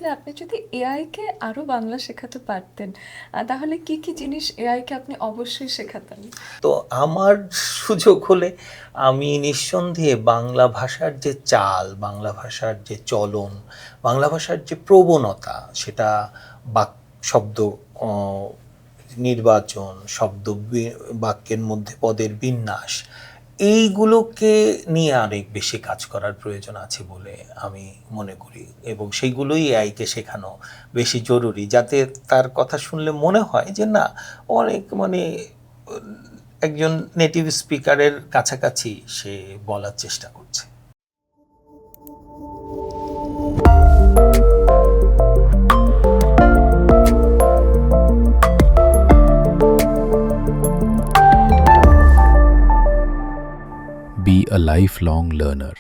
আসলে আপনি যদি এআই কে আরো বাংলা শেখাতে পারতেন, তাহলে কি, কি জিনিস এআই কে আপনি অবশ্যই শেখাতেন? তো আমার সুযোগ হলে আমি নিঃসন্দেহে বাংলা ভাষার যে চাল, বাংলা ভাষার যে চলন, বাংলা ভাষার যে প্রবণতা, সেটা বাক শব্দ অ নির্বাচন, বাক্যের মধ্যে পদের বিন্যাস, এইগুলোকে নিয়ে আরেক বেশি কাজ করার প্রয়োজন আছে বলে আমি মনে করি, এবং সেইগুলোই এআইকে শেখানো বেশি জরুরি, যাতে তার কথা শুনলে মনে হয় যে না, অনেক মানে একজন নেটিভ স্পিকারের কাছাকাছি সে বলার চেষ্টা করছে। Be a lifelong learner.